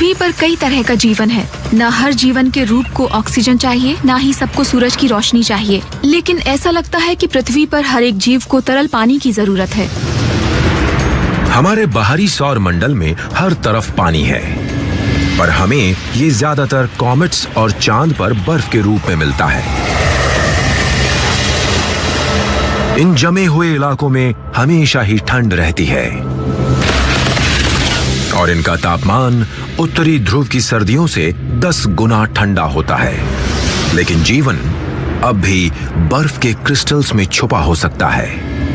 पृथ्वी पर कई तरह का जीवन है। न हर जीवन के रूप को ऑक्सीजन चाहिए, न ही सबको सूरज की रोशनी चाहिए, लेकिन ऐसा लगता है कि पृथ्वी पर हर एक जीव को तरल पानी की जरूरत है। हमारे बाहरी सौर मंडल में हर तरफ पानी है, पर हमें ये ज्यादातर कॉमेट्स और चांद पर बर्फ के रूप में मिलता है। इन जमे हुए इलाकों में हमेशा ही ठंड रहती है और इनका तापमान उत्तरी ध्रुव की सर्दियों से 10 गुना ठंडा होता है। लेकिन जीवन अब भी बर्फ के क्रिस्टल्स में छुपा हो सकता है।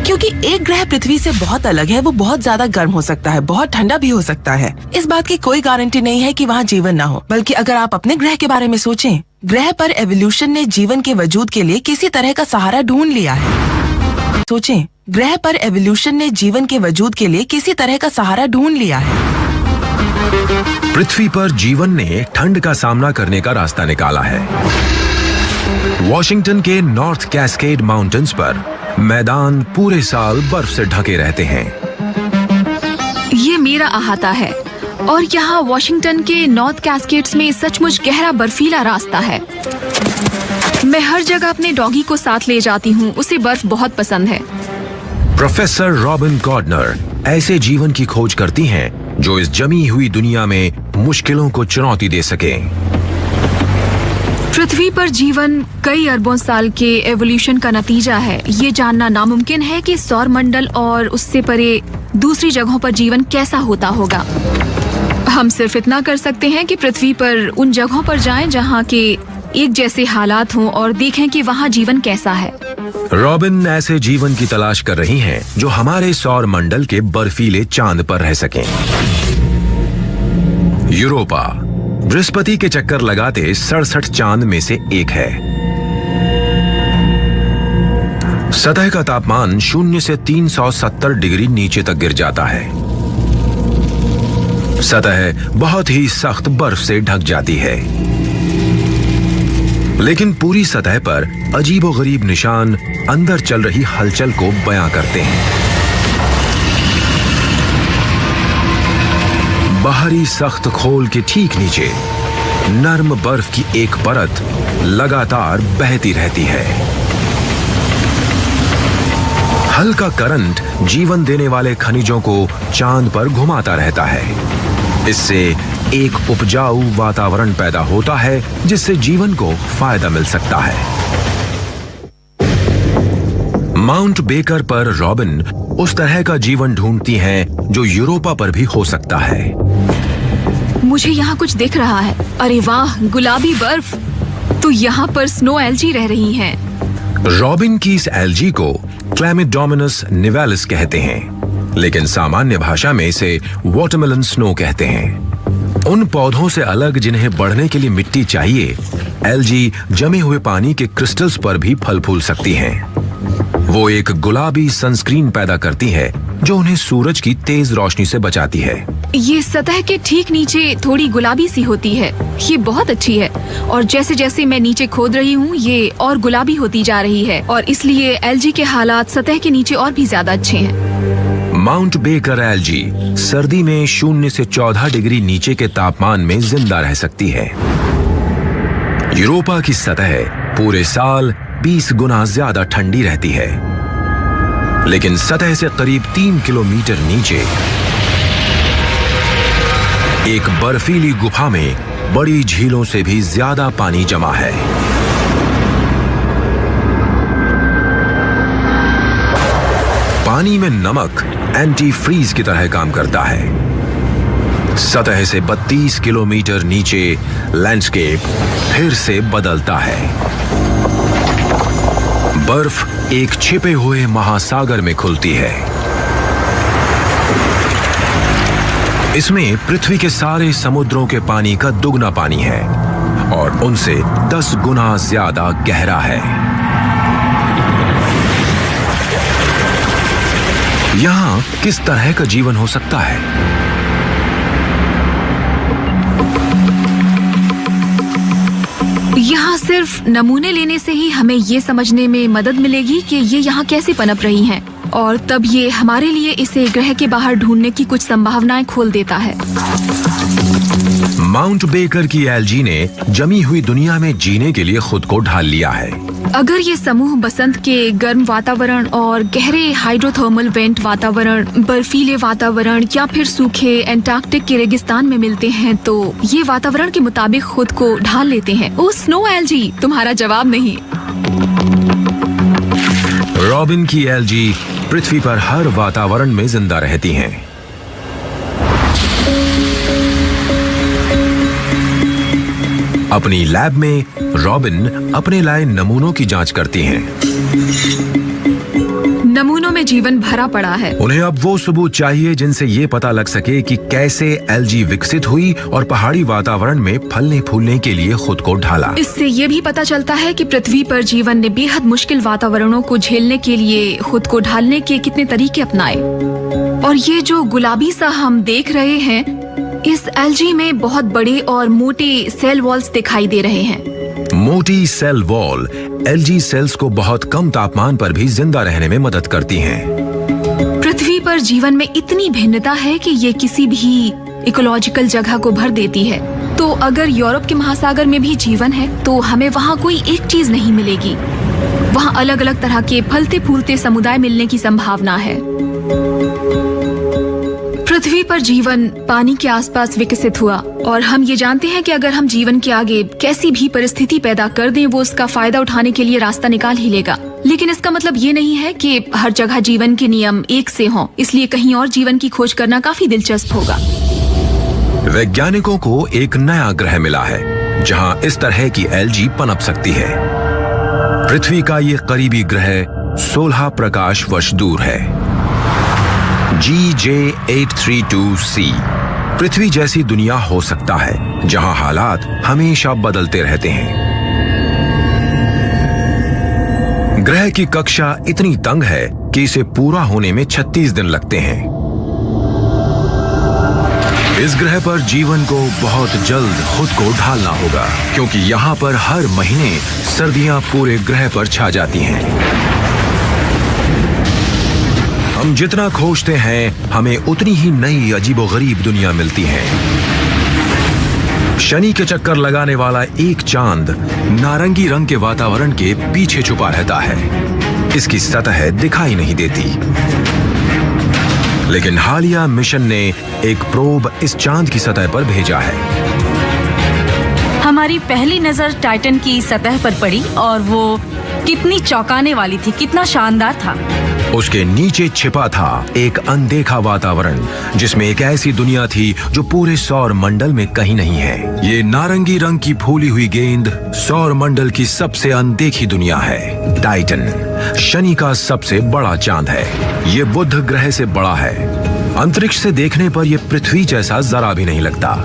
क्योंकि एक ग्रह पृथ्वी से बहुत अलग है, वो बहुत ज्यादा गर्म हो सकता है, बहुत ठंडा भी हो सकता है। इस बात की कोई गारंटी नहीं है कि वहाँ जीवन ना हो। बल्कि अगर आप अपने ग्रह के बारे में सोचें, ग्रह पर एवोल्यूशन ने जीवन के वजूद के लिए किसी तरह का सहारा ढूंढ लिया है। सोचें, ग्रह पर एवोल्यूशन ने जीवन के वजूद के लिए किसी तरह का सहारा ढूंढ लिया है। पृथ्वी पर जीवन ने ठंड का सामना करने का रास्ता निकाला है। वॉशिंगटन के नॉर्थ कैस्केड माउंटेन्स पर मैदान पूरे साल बर्फ से ढके रहते हैं। ये मेरा अहाता है और यहाँ वॉशिंगटन के नॉर्थ कैस्केड्स में सचमुच गहरा बर्फीला रास्ता है। मैं हर जगह अपने डॉगी को साथ ले जाती हूँ, उसे बर्फ बहुत पसंद है। प्रोफेसर रॉबिन गॉर्डनर ऐसे जीवन की खोज करती हैं जो इस जमी हुई दुनिया में मुश्किलों को चुनौती दे सके। पृथ्वी पर जीवन कई अरबों साल के एवोल्यूशन का नतीजा है। ये जानना नामुमकिन है कि सौर मंडल और उससे परे दूसरी जगहों पर जीवन कैसा होता होगा। हम सिर्फ इतना कर सकते हैं कि पृथ्वी पर उन जगहों पर जाएं जहां के एक जैसे हालात हों और देखें कि वहां जीवन कैसा है। रॉबिन ऐसे जीवन की तलाश कर रही हैं जो हमारे सौर मंडल के बर्फीले चांद पर रह सकें। यूरोपा बृहस्पति के चक्कर लगाते 67 चांद में से एक है। सतह का तापमान 0 से 370 डिग्री नीचे तक गिर जाता है। सतह बहुत ही सख्त बर्फ से ढक जाती है, लेकिन पूरी सतह पर अजीबोगरीब निशान अंदर चल रही हलचल को बयां करते हैं। बाहरी सख्त खोल के ठीक नीचे नर्म बर्फ की एक परत लगातार बहती रहती है। हल्का करंट जीवन देने वाले खनिजों को चांद पर घुमाता रहता है। इससे एक उपजाऊ वातावरण पैदा होता है जिससे जीवन को फायदा मिल सकता है। माउंट बेकर पर रॉबिन उस तरह का जीवन ढूंढती हैं जो यूरोपा पर भी हो सकता है। मुझे यहाँ कुछ दिख रहा है। अरे वाह, गुलाबी बर्फ! तो यहाँ पर स्नो एल्जी रह रही हैं। रॉबिन की इस एल्जी को क्लैमिडोमोनास निवेलिस कहते हैं, लेकिन सामान्य भाषा में इसे वाटरमेलन स्नो कहते हैं। उन पौधों से अलग जिन्हें बढ़ने के लिए मिट्टी चाहिए, एल्जी जमे हुए पानी के क्रिस्टल्स पर भी फल फूल सकती हैं। वो एक गुलाबी सनस्क्रीन पैदा करती है जो उन्हें सूरज की तेज रोशनी से बचाती है। ये सतह के ठीक नीचे थोड़ी गुलाबी सी होती है। ये बहुत अच्छी है और जैसे जैसे मैं नीचे खोद रही हूँ ये और गुलाबी होती जा रही है और इसलिए एल्जी के हालात सतह के नीचे और भी ज्यादा अच्छे हैं। माउंट बेकर एल्जी सर्दी में 0 से 14 डिग्री नीचे के तापमान में जिंदा रह सकती है। यूरोपा की सतह पूरे साल 20 गुना ज्यादा ठंडी रहती है, लेकिन सतह से करीब 3 किलोमीटर नीचे एक बर्फीली गुफा में बड़ी झीलों से भी ज्यादा पानी जमा है। पानी में नमक एंटी फ्रीज की तरह काम करता है। सतह से 32 किलोमीटर नीचे लैंडस्केप फिर से बदलता है। बर्फ एक छिपे हुए महासागर में खुलती है। इसमें पृथ्वी के सारे समुद्रों के पानी का दुगना पानी है और उनसे 10 गुना ज्यादा गहरा है। यहां किस तरह का जीवन हो सकता है? यहाँ सिर्फ नमूने लेने से ही हमें ये समझने में मदद मिलेगी कि ये यहाँ कैसे पनप रही हैं। और तब ये हमारे लिए इसे ग्रह के बाहर ढूंढने की कुछ संभावनाएं खोल देता है। माउंट बेकर की एल्जी ने जमी हुई दुनिया में जीने के लिए खुद को ढाल लिया है। अगर ये समूह बसंत के गर्म वातावरण और गहरे हाइड्रोथर्मल वेंट वातावरण, बर्फीले वातावरण या फिर सूखे एंटार्कटिक के रेगिस्तान में मिलते हैं तो ये वातावरण के मुताबिक खुद को ढाल लेते हैं। ओ स्नो एल्जी, तुम्हारा जवाब नहीं। रॉबिन की एल्जी पृथ्वी पर हर वातावरण में जिंदा रहती हैं। अपनी लैब में रॉबिन अपने लाए नमूनों की जांच करती हैं। नमूनों में जीवन भरा पड़ा है। उन्हें अब वो सबूत चाहिए जिनसे ये पता लग सके कि कैसे एल्जी विकसित हुई और पहाड़ी वातावरण में फलने फूलने के लिए खुद को ढाला। इससे ये भी पता चलता है कि पृथ्वी पर जीवन ने बेहद मुश्किल वातावरणों को झेलने के लिए खुद को ढालने के कितने तरीके अपनाए। और ये जो गुलाबी सा हम देख रहे हैं, इस एल्जी में बहुत बड़े और मोटे सेल वॉल्स दिखाई दे रहे हैं। मोटी सेल वॉल एल्जी सेल्स को बहुत कम तापमान पर भी जिंदा रहने में मदद करती हैं। पृथ्वी पर जीवन में इतनी भिन्नता है कि ये किसी भी इकोलॉजिकल जगह को भर देती है। तो अगर यूरोप के महासागर में भी जीवन है तो हमें वहाँ कोई एक चीज नहीं मिलेगी। वहाँ अलग अलग तरह के फलते फूलते समुदाय मिलने की संभावना है। पृथ्वी पर जीवन पानी के आसपास विकसित हुआ और हम ये जानते हैं कि अगर हम जीवन के आगे कैसी भी परिस्थिति पैदा कर दें, वो उसका फायदा उठाने के लिए रास्ता निकाल ही लेगा। लेकिन इसका मतलब ये नहीं है कि हर जगह जीवन के नियम एक से हों, इसलिए कहीं और जीवन की खोज करना काफी दिलचस्प होगा। वैज्ञानिकों को एक नया ग्रह मिला है जहां इस तरह की एल्जी पनप सकती है। पृथ्वी का ये करीबी ग्रह 16 प्रकाश वर्ष दूर है। GJ832c पृथ्वी जैसी दुनिया हो सकता है जहां हालात हमेशा बदलते रहते हैं। ग्रह की कक्षा इतनी तंग है कि इसे पूरा होने में 36 दिन लगते हैं। इस ग्रह पर जीवन को बहुत जल्द खुद को ढालना होगा क्योंकि यहाँ पर हर महीने सर्दियां पूरे ग्रह पर छा जाती हैं। हम जितना खोजते हैं हमें उतनी ही नई अजीबोगरीब दुनिया मिलती है। शनि के चक्कर लगाने वाला एक चांद नारंगी रंग के वातावरण के पीछे छुपा रहता है। इसकी सतह दिखाई नहीं देती। लेकिन हालिया मिशन ने एक प्रोब इस चांद की सतह पर भेजा है। हमारी पहली नजर टाइटन की सतह पर पड़ी और वो कितनी चौंकाने वाली थी, कितना शानदार था। उसके नीचे छिपा था एक अनदेखा वातावरण जिसमें एक ऐसी दुनिया थी जो पूरे सौर मंडल में कहीं नहीं है। ये नारंगी रंग की फूली हुई गेंद सौर मंडल की सबसे अनदेखी दुनिया है। टाइटन शनि का सबसे बड़ा चांद है। ये बुध ग्रह से बड़ा है। अंतरिक्ष से देखने पर यह पृथ्वी जैसा जरा भी नहीं लगता,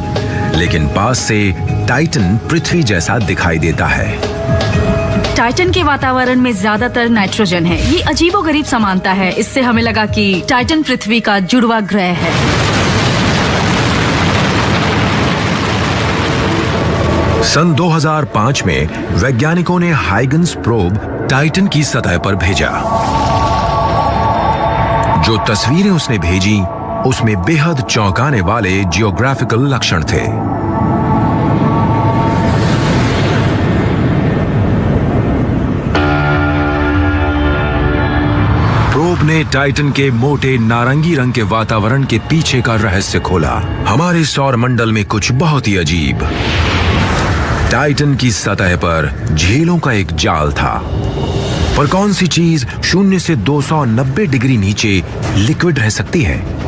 लेकिन पास से टाइटन पृथ्वी जैसा दिखाई देता है। टाइटन के वातावरण में ज्यादातर नाइट्रोजन है। ये अजीबोगरीब समानता है। इससे हमें लगा कि टाइटन पृथ्वी का जुड़वा ग्रह है। सन 2005 में वैज्ञानिकों ने हाइगन्स प्रोब टाइटन की सतह पर भेजा। जो तस्वीरें उसने भेजी उसमें बेहद चौंकाने वाले जियोग्राफिकल लक्षण थे। प्रोब ने टाइटन के मोटे नारंगी रंग के वातावरण के पीछे का रहस्य खोला। हमारे सौर मंडल में कुछ बहुत ही अजीब। टाइटन की सतह पर झीलों का एक जाल था। पर कौन सी चीज 0 से 290 डिग्री नीचे लिक्विड रह सकती है?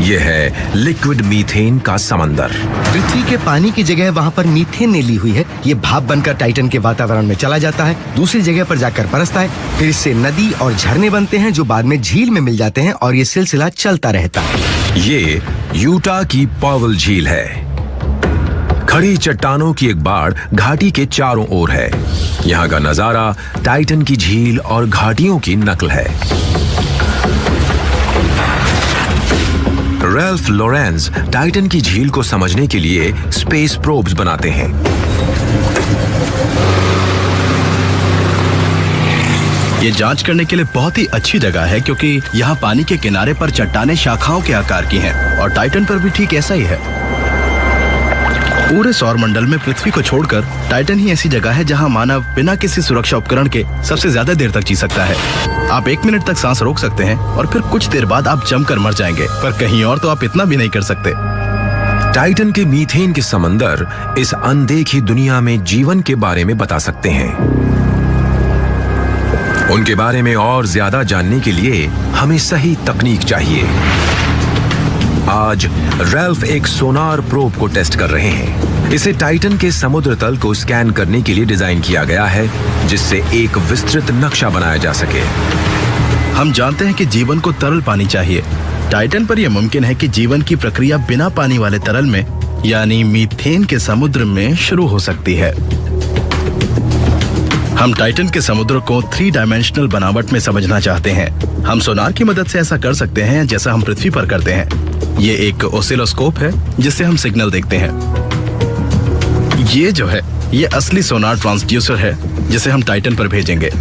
यह है लिक्विड मीथेन का समंदर। पृथ्वी के पानी की जगह वहाँ पर मीथेन ने ली हुई है। ये भाप बनकर टाइटन के वातावरण में चला जाता है, दूसरी जगह पर जाकर बरसता है, फिर इससे नदी और झरने बनते हैं जो बाद में झील में मिल जाते हैं और ये सिलसिला चलता रहता है। ये यूटा की पॉवल झील है। खड़ी चट्टानों की एक बाड़ घाटी के चारों ओर है। यहाँ का नजारा टाइटन की झील और घाटियों की नकल है। रैल्फ लॉरेंस टाइटन की झील को समझने के लिए स्पेस प्रोब्स बनाते हैं। ये जांच करने के लिए बहुत ही अच्छी जगह है क्योंकि यहाँ पानी के किनारे पर चट्टानें शाखाओं के आकार की हैं और टाइटन पर भी ठीक ऐसा ही है। पूरे सौरमंडल में पृथ्वी को छोड़कर टाइटन ही ऐसी जगह है जहाँ मानव बिना किसी सुरक्षा उपकरण के सबसे ज्यादा देर तक जी सकता है। आप 1 मिनट तक सांस रोक सकते हैं और फिर कुछ देर बाद आप जमकर मर जाएंगे, पर कहीं और तो आप इतना भी नहीं कर सकते। टाइटन के मीथेन के समंदर इस अनदेखी दुनिया में जीवन के बारे में बता सकते हैं। उनके बारे में और ज्यादा जानने के लिए हमें सही तकनीक चाहिए। आज रैल्फ एक सोनार प्रोब को टेस्ट कर रहे हैं। इसे टाइटन के समुद्र तल को स्कैन करने के लिए डिजाइन किया गया है, जिससे एक विस्तृत नक्शा बनाया जा सके। हम जानते हैं कि जीवन को तरल पानी चाहिए। टाइटन पर यह मुमकिन है कि जीवन की प्रक्रिया बिना पानी वाले तरल में यानी मीथेन के समुद्र में शुरू हो सकती है। हम टाइटन के समुद्र को 3 डायमेंशनल बनावट में समझना चाहते हैं। हम सोनार की मदद से ऐसा कर सकते हैं जैसा हम पृथ्वी पर करते हैं। ये एक ओसिलोस्कोप है जिससे हम सिग्नल देखते हैं। ये जो है ये असली सोनार ट्रांसड्यूसर है जिसे हम टाइटन पर भेजेंगे।